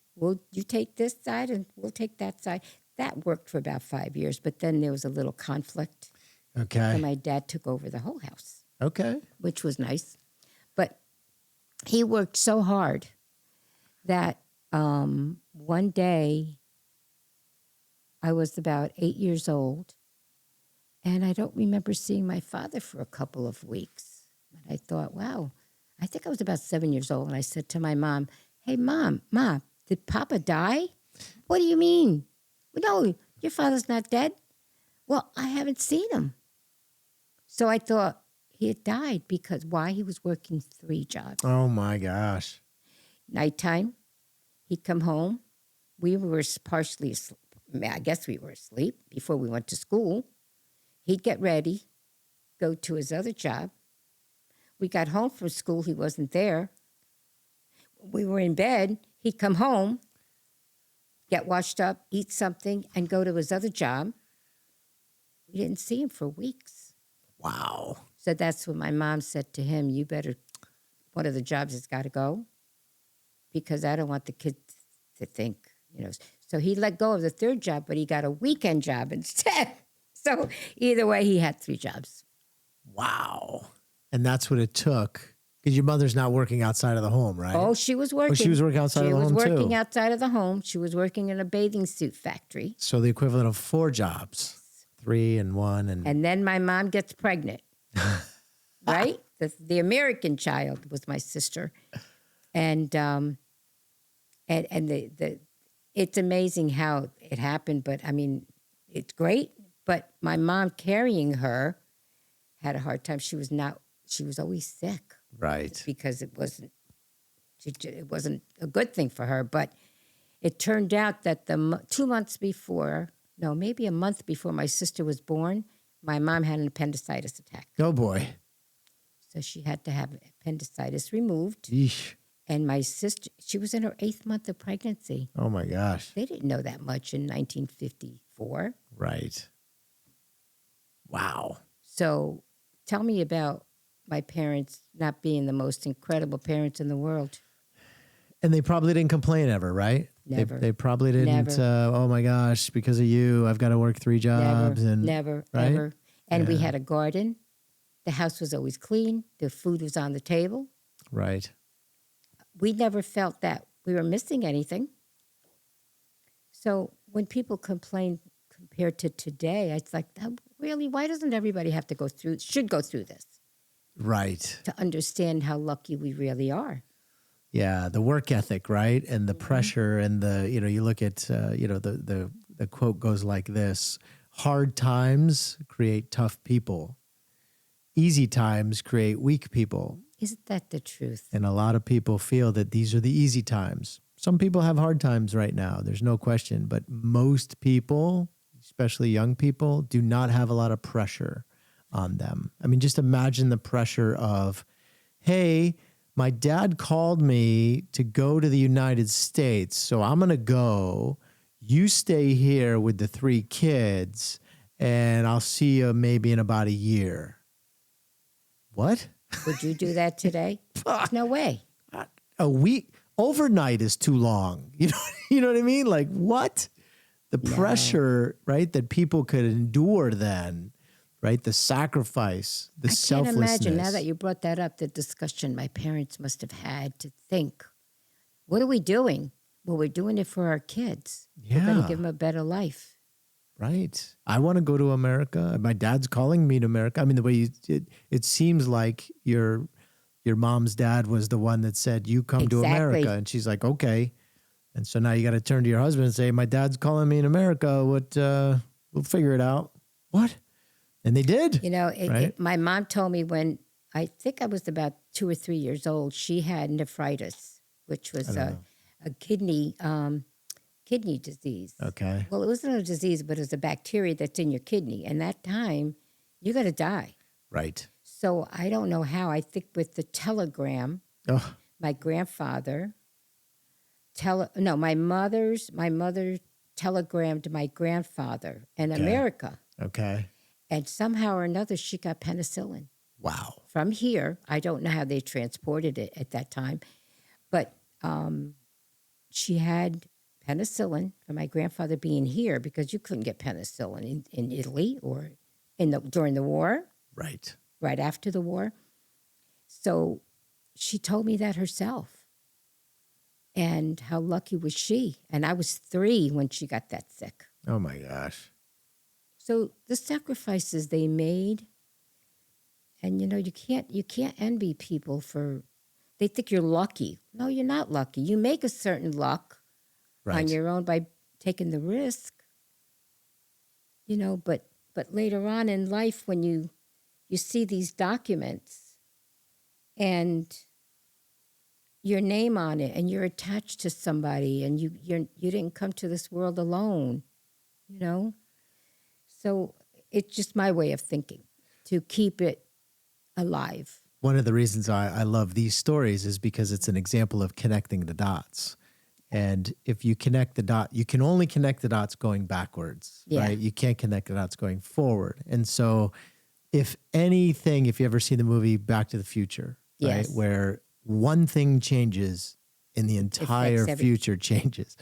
S1: you take this side and we'll take that side. That worked for about 5 years, but then there was a little conflict.
S2: Okay.
S1: And my dad took over the whole house.
S2: Okay.
S1: Which was nice. But he worked so hard that one day I was about 8 years old, and I don't remember seeing my father for a couple of weeks. And I thought, wow, I think I was about 7 years old, and I said to my mom, "Hey, Ma, did Papa die?" "What do you mean?" "No, your father's not dead." "Well, I haven't seen him." So I thought he had died because why? He was working 3 jobs.
S2: Oh, my gosh.
S1: Nighttime, he'd come home. We were partially asleep. I guess we were asleep before we went to school. He'd get ready, go to his other job. We got home from school. He wasn't there. We were in bed. He'd come home, get washed up, eat something, and go to his other job. We didn't see him for weeks.
S2: Wow.
S1: So that's when my mom said to him, "You better, one of the jobs has got to go because I don't want the kids to think, you know." So he let go of the 3rd job, but he got a weekend job instead. So either way, he had 3 jobs.
S2: Wow. And that's what it took. Because your mother's not working outside of the home, right?
S1: Oh, she was working.
S2: Oh, she was working outside of the home, too.
S1: She was working outside of the home. She was working in a bathing suit factory.
S2: So the equivalent of 4 jobs. 3 and 1.
S1: And then my mom gets pregnant, right? The American child was my sister. And it's amazing how it happened. But, I mean, it's great. But my mom carrying her had a hard time. She was always sick.
S2: Right.
S1: Because it wasn't a good thing for her. But it turned out that 2 months before, no, maybe a month before my sister was born, my mom had an appendicitis attack.
S2: Oh, boy.
S1: So she had to have appendicitis removed.
S2: Yeesh.
S1: And my sister, she was in her 8th month of pregnancy.
S2: Oh, my gosh.
S1: They didn't know that much in 1954.
S2: Right. Wow.
S1: So tell me about my parents not being the most incredible parents in the world.
S2: And they probably didn't complain ever, right?
S1: Never.
S2: They probably didn't, oh my gosh, because of you, I've got to work 3 jobs.
S1: Never,
S2: right?
S1: ever. And we
S2: Yeah.
S1: had a garden. The house was always clean. The food was on the table.
S2: Right.
S1: We never felt that we were missing anything. So when people complain compared to today, it's like, really, why doesn't everybody have to should go through this?
S2: Right.
S1: To understand how lucky we really are.
S2: Yeah, the work ethic, right? And the pressure and you look at, the quote goes like this: hard times create tough people. Easy times create weak people.
S1: Isn't that the truth?
S2: And a lot of people feel that these are the easy times. Some people have hard times right now, there's no question. But most people, especially young people, do not have a lot of pressure on them. I mean, just imagine the pressure of hey, my dad called me to go to the United States, so I'm going to go. You stay here with the 3 kids, and I'll see you maybe in about a year. What?
S1: Would you do that today? There's no way.
S2: A week? Overnight is too long. You know what I mean? Like, what? The
S1: No.
S2: pressure, right, that people could endure then, right? The sacrifice, the
S1: I can't
S2: selflessness.
S1: imagine, now that you brought that up, the discussion my parents must have had to think, what are we doing? Well, we're doing it for our kids. We're going to give them a better life.
S2: Right. I want to go to America. My dad's calling me to America. I mean, the way it seems like your mom's dad was the one that said, you come to America. And she's like, okay. And so now you got to turn to your husband and say, my dad's calling me in America. We'll figure it out. What? And they did. Right?
S1: My mom told me when I think I was about 2 or 3 years old, she had nephritis, which was a kidney disease.
S2: Okay.
S1: Well, it wasn't a disease, but it was a bacteria that's in your kidney. And that time, you're going to die.
S2: Right.
S1: So I don't know how. I think with the telegram, my grandfather, my mother telegrammed my grandfather in America.
S2: Okay.
S1: And somehow or another, she got penicillin.
S2: Wow.
S1: From here. I don't know how they transported it at that time. But she had penicillin from my grandfather being here, because you couldn't get penicillin in Italy or during the war.
S2: Right.
S1: Right after the war. So she told me that herself. And how lucky was she? And I was 3 when she got that sick.
S2: Oh my gosh.
S1: So the sacrifices they made, and you can't envy people for, they think you're lucky. No, you're not lucky. You make a certain luck on your own by taking the risk. But later on in life, when you see these documents and your name on it, and you're attached to somebody, and you didn't come to this world alone, So it's just my way of thinking, to keep it alive.
S2: One of the reasons I love these stories is because it's an example of connecting the dots. And if you connect the dot, you can only connect the dots going backwards, right? You can't connect the dots going forward. And so if anything, if you ever see the movie Back to the Future, right, where one thing changes and the entire future changes.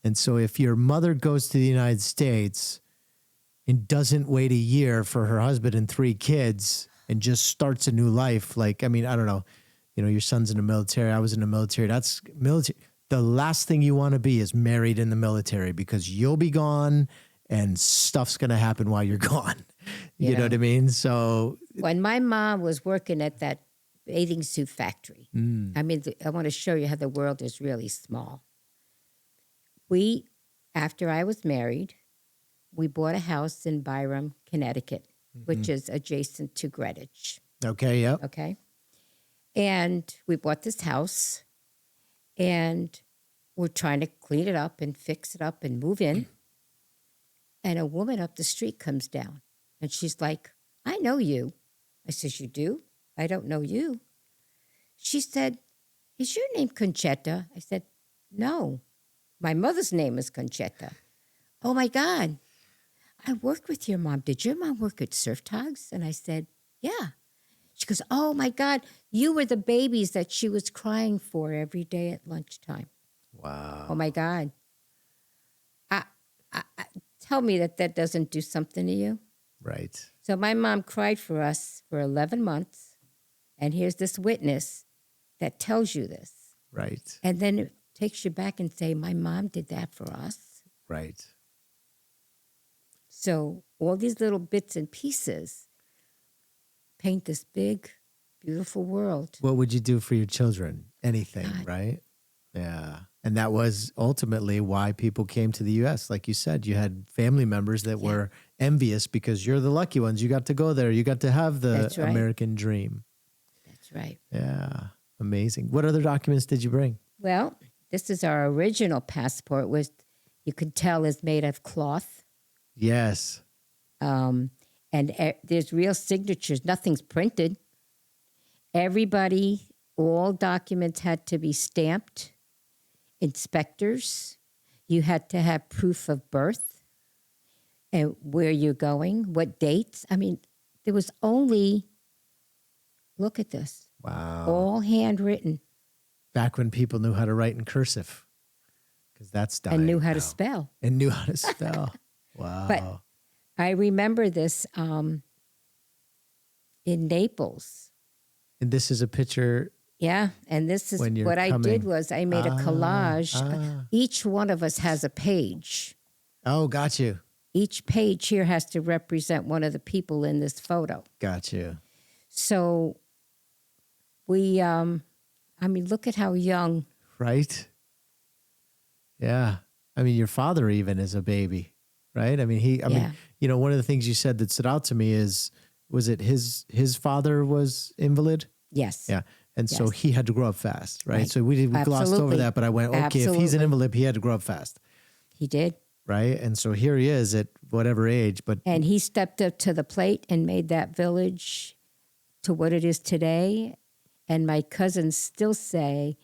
S2: And so if your mother goes to the United States and doesn't wait a year for her husband and 3 kids and just starts a new life, I don't know, your son's in the military, I was in the military, that's military. The last thing you want to be is married in the military, because you'll be gone and stuff's going to happen while you're gone. You know what I mean? So
S1: when my mom was working at that bathing suit factory, I want to show you how the world is really small. After I was married, we bought a house in Byram, Connecticut, which is adjacent to Greenwich.
S2: Okay, yep.
S1: Okay. And we bought this house, and we're trying to clean it up and fix it up and move in. And a woman up the street comes down, and she's like, I know you. I says, you do? I don't know you. She said, is your name Conchetta? I said, no. My mother's name is Conchetta. Oh, my God. I worked with your mom. Did your mom work at Surf Togs? And I said, yeah. She goes, oh, my God. You were the babies that she was crying for every day at lunchtime.
S2: Wow.
S1: Oh, my God. Tell me that doesn't do something to you.
S2: Right.
S1: So my mom cried for us for 11 months. And here's this witness that tells you this.
S2: Right.
S1: And then it takes you back and say, my mom did that for us.
S2: Right.
S1: So all these little bits and pieces paint this big, beautiful world.
S2: What would you do for your children? Anything, right? Yeah. And that was ultimately why people came to the U.S. Like you said, you had family members that were envious because you're the lucky ones. You got to go there. You got to have the American dream.
S1: That's right.
S2: Yeah. Amazing. What other documents did you bring?
S1: Well, this is our original passport, which you could tell is made of cloth.
S2: Yes.
S1: And there's real signatures. Nothing's printed. Everybody, all documents had to be stamped. Inspectors, you had to have proof of birth and where you're going, what dates. I mean, there was only, look at this,
S2: Wow.
S1: all handwritten
S2: Back when people knew how to write in cursive, because that's dying
S1: and knew how
S2: now.
S1: to spell.
S2: And knew how to spell. Wow.
S1: But I remember this in Naples.
S2: And this is a picture.
S1: Yeah, and this is
S2: When you're
S1: what I did
S2: coming-
S1: was I made a collage. Each one of us has a page.
S2: Oh, got you.
S1: Each page here has to represent one of the people in this photo.
S2: Got you.
S1: So we, I mean, look at how young.
S2: Right? Yeah. I mean, your father even is a baby, right? I mean, I
S1: Yeah.
S2: mean, you know, one of the things you said that stood out to me is, was it his father was invalid?
S1: Yes.
S2: Yeah. And so
S1: Yes.
S2: he had to grow up fast, right?
S1: Right.
S2: So we glossed over
S1: Absolutely.
S2: that, but I went, okay, if he's an
S1: Absolutely.
S2: invalid, he had to grow up fast,
S1: He did.
S2: right? And so here he is at whatever age, but
S1: And he stepped up to the plate and made that village to what it is today. And my cousins still say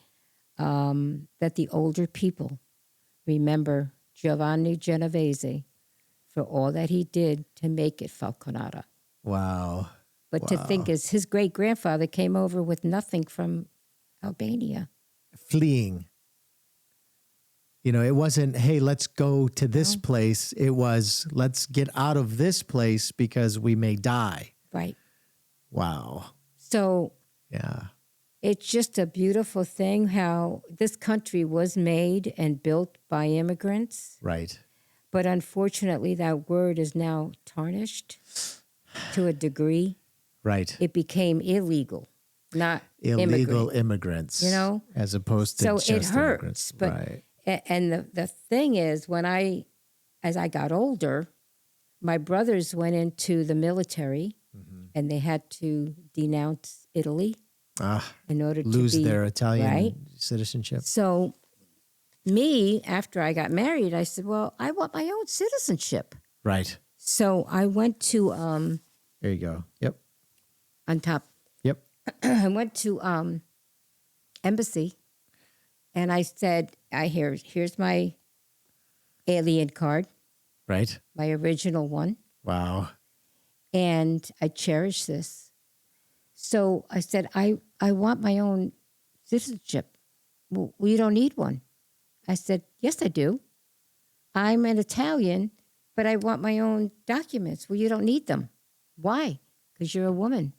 S1: that the older people remember Giovanni Genovese for all that he did to make it Falconata.
S2: wow.
S1: But to think is his great grandfather came over with nothing from Albania.
S2: Fleeing. You know, it wasn't, hey, let's go to this place. It was, let's get out of this place because we may die.
S1: Right.
S2: Wow.
S1: So
S2: Yeah.
S1: it's just a beautiful thing how this country was made and built by immigrants.
S2: Right.
S1: But unfortunately, that word is now tarnished to a degree.
S2: Right.
S1: It became illegal, not
S2: Illegal
S1: immigrant,
S2: immigrants.
S1: you know?
S2: As opposed to
S1: So
S2: just
S1: it
S2: immigrants.
S1: hurts. But
S2: right.
S1: and the thing is, as I got older, my brothers went into the military, and they had to denounce Italy in order
S2: Lose
S1: to be,
S2: their Italian
S1: right?
S2: citizenship.
S1: So me, after I got married, I said, well, I want my own citizenship.
S2: Right.
S1: So I went to
S2: There you go. Yep.
S1: on top.
S2: Yep.
S1: I went to embassy, and I said, here's my alien card,
S2: Right.
S1: my original one,
S2: Wow.
S1: and I cherish this. So I said, I want my own citizenship. Well, you don't need one. I said, yes, I do. I'm an Italian, but I want my own documents. Well, you don't need them. Why? Because you're a woman.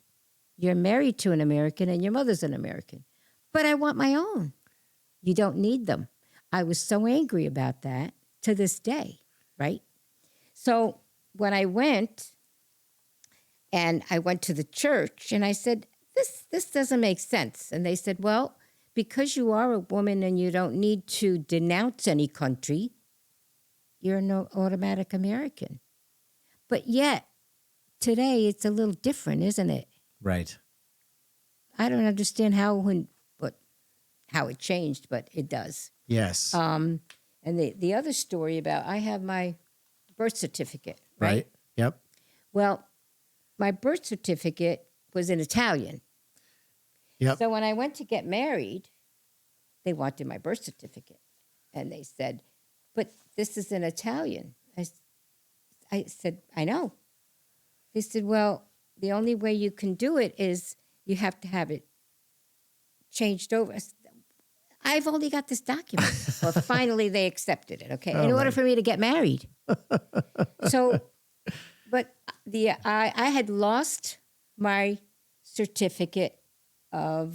S1: You're married to an American and your mother's an American. But I want my own. You don't need them. I was so angry about that to this day, right? So when I went to the church and I said, this doesn't make sense. And they said, well, because you are a woman and you don't need to denounce any country, you're no automatic American. But yet, today it's a little different, isn't it?
S2: Right.
S1: I don't understand how it changed, but it does.
S2: Yes.
S1: And the other story about I have my birth certificate, right?
S2: Yep.
S1: Well, my birth certificate was in Italian.
S2: Yep.
S1: So when I went to get married, they wanted my birth certificate. And they said, but this is in Italian. I said, I know. They said, well, the only way you can do it is you have to have it changed over. I said, I've only got this document. Well, finally they accepted it, okay, in order for me to get married. So, but I had lost my certificate of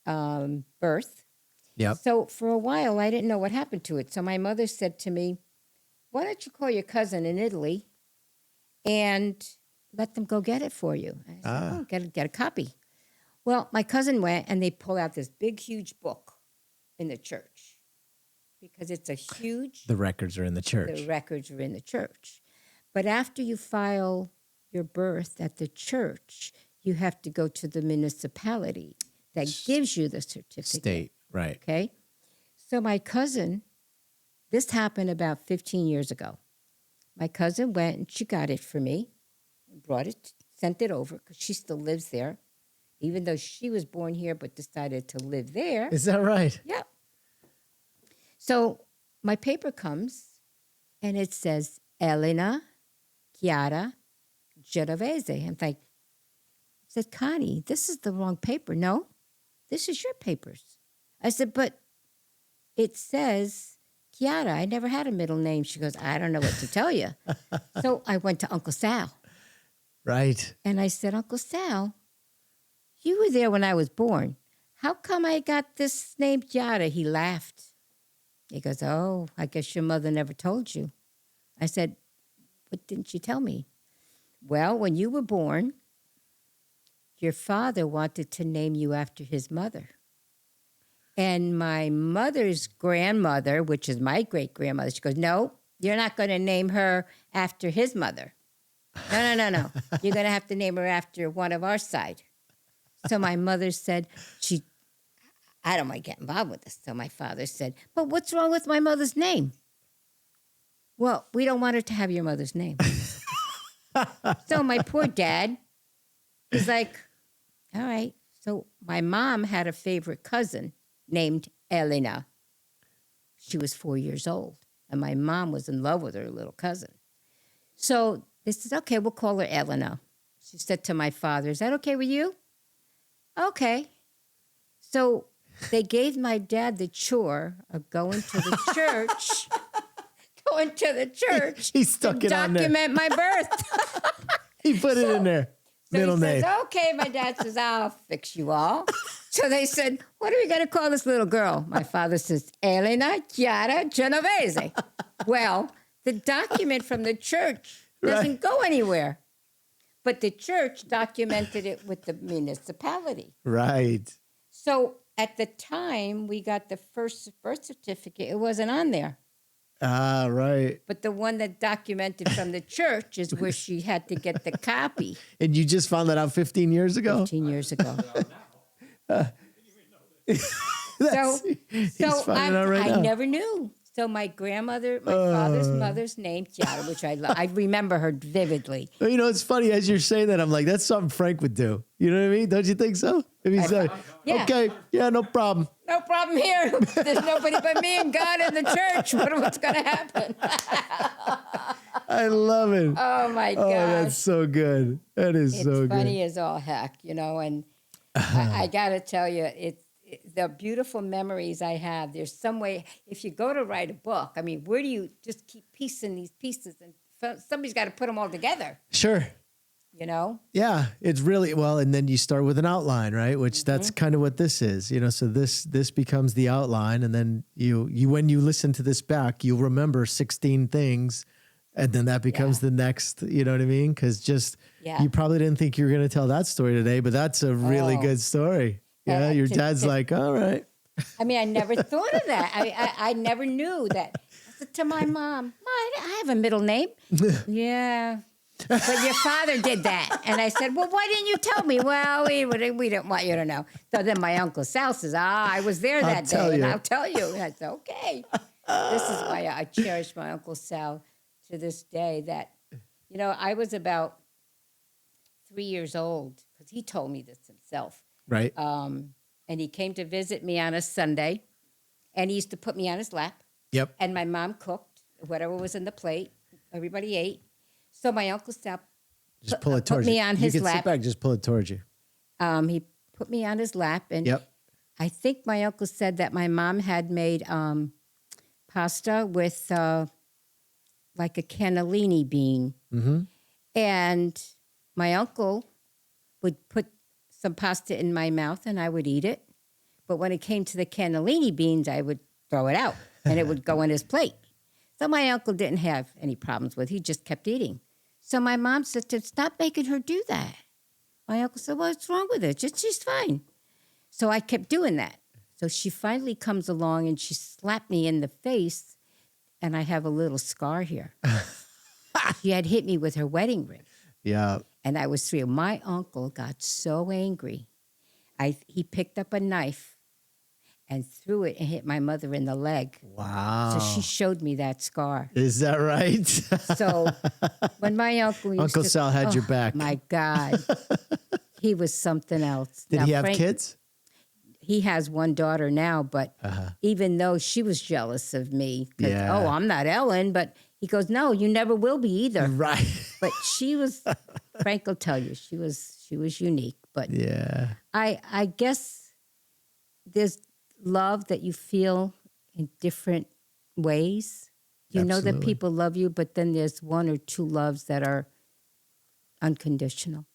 S1: birth.
S2: Yep.
S1: So for a while, I didn't know what happened to it. So my mother said to me, why don't you call your cousin in Italy and let them go get it for you? I said, get a copy. Well, my cousin went and they pulled out this big, huge book in the church because it's a huge...
S2: The records are in the church.
S1: The records are in the church. But after you file your birth at the church, you have to go to the municipality that gives you the certificate.
S2: State, right.
S1: Okay? So my cousin, this happened about 15 years ago. My cousin went and she got it for me, brought it, sent it over because she still lives there. even though she was born here but decided to live there.
S2: Is that right?
S1: Yeah. So my paper comes and it says Elena Chiara Genovese. I'm like, I said, Connie, this is the wrong paper. No, this is your papers. I said, but it says Chiara. I never had a middle name. She goes, I don't know what to tell you. So I went to Uncle Sal.
S2: Right.
S1: And I said, Uncle Sal, you were there when I was born. How come I got this name Chiara? He laughed. He goes, oh, I guess your mother never told you. I said, what didn't she tell me? Well, when you were born, your father wanted to name you after his mother. And my mother's grandmother, which is my great-grandmother, she goes, no, you're not going to name her after his mother. No. You're going to have to name her after one of our side. So my mother said, I don't want to get involved with this. So my father said, but what's wrong with my mother's name? Well, we don't want her to have your mother's name. So my poor dad was like, all right. So my mom had a favorite cousin named Elena. She was 4 years old, and my mom was in love with her little cousin. So they said, okay, we'll call her Elena. She said to my father, is that okay with you? Okay. So they gave my dad the chore of going to the church,
S2: He stuck
S1: to
S2: it on there.
S1: document my birth.
S2: He put it in there.
S1: So
S2: Middle
S1: he
S2: name.
S1: says, okay, my dad says, I'll fix you all. So they said, what are we going to call this little girl? My father says, Elena Chiara Genovese. Well, the document from the church doesn't go anywhere. But the church documented it with the municipality.
S2: Right.
S1: So at the time we got the first birth certificate, it wasn't on there.
S2: Ah, right.
S1: But the one that documented from the church is where she had to get the copy
S2: And you just found that out 15 years ago?
S1: 15 years ago.
S2: He's finding out right
S1: I
S2: now.
S1: never knew. So my grandmother, my father's mother's name, Chiara, which I love. I remember her vividly.
S2: Well, you know, it's funny as you're saying that. I'm like, that's something Frank would do. You know what I mean? Don't you think so? If he said,
S1: Yeah.
S2: okay, yeah, no problem.
S1: No problem here. There's nobody but me and God in the church. What's going to happen?
S2: I love it.
S1: Oh, my
S2: Oh,
S1: gosh.
S2: that's so good. That is
S1: It's
S2: so
S1: funny
S2: good.
S1: as all heck, you know, and I got to tell you, the beautiful memories I have. There's some way, if you go to write a book, I mean, where do you just keep piecing these pieces? And somebody's got to put them all together,
S2: Sure.
S1: you know?
S2: Yeah, it's really well, and then you start with an outline, right? Which that's kind of what this is, you know. So this becomes the outline, and then you when you listen to this back, you'll remember 16 things, and then that becomes the next. You know what I mean? Because you probably didn't think you were going to tell that story today, but that's a really good story. Yeah, your dad's like, all right.
S1: I mean, I never thought of that. I never knew that. I said to my mom, I have a middle name. Yeah. But your father did that. And I said, well, why didn't you tell me? Well, we didn't want you to know. So then my Uncle Sal says, I was there that day, and I'll tell you. And I said, okay. This is why I cherish my Uncle Sal to this day. That, you know, I was about 3 years old, because he told me this himself.
S2: Right.
S1: And he came to visit me on a Sunday, and he used to put me on his lap.
S2: Yep.
S1: And my mom cooked whatever was in the plate. Everybody ate. So my Uncle Sal
S2: Just pull it towards
S1: put me
S2: you.
S1: on his
S2: You can
S1: lap.
S2: sit back, just pull it towards you.
S1: He put me on his lap, and
S2: Yep.
S1: I think my uncle said that my mom had made pasta with like a cannellini bean.
S2: Mm-hmm.
S1: And my uncle would put some pasta in my mouth, and I would eat it. But when it came to the cannellini beans, I would throw it out, and it would go in his plate. So my uncle didn't have any problems with it. He just kept eating. So my mom said, stop making her do that. My uncle said, well, what's wrong with her? She's fine. So I kept doing that. So she finally comes along, and she slapped me in the face, and I have a little scar here. She had hit me with her wedding ring.
S2: Yeah.
S1: And I was 3. My uncle got so angry. He picked up a knife and threw it and hit my mother in the leg.
S2: Wow.
S1: So she showed me that scar.
S2: Is that right?
S1: So when my uncle used
S2: Uncle Sal had your back.
S1: My God. He was something else.
S2: Did
S1: Now,
S2: he have
S1: Frank,
S2: kids?
S1: he has one daughter now, but even though she was jealous of me, because,
S2: Yeah.
S1: oh, I'm not Ellen, but he goes, no, you never will be either.
S2: Right.
S1: But she was, Frank will tell you, she was unique. But
S2: Yeah.
S1: I guess there's love that you feel in different ways. You know that
S2: Absolutely.
S1: people love you, but then there's one or two loves that are unconditional.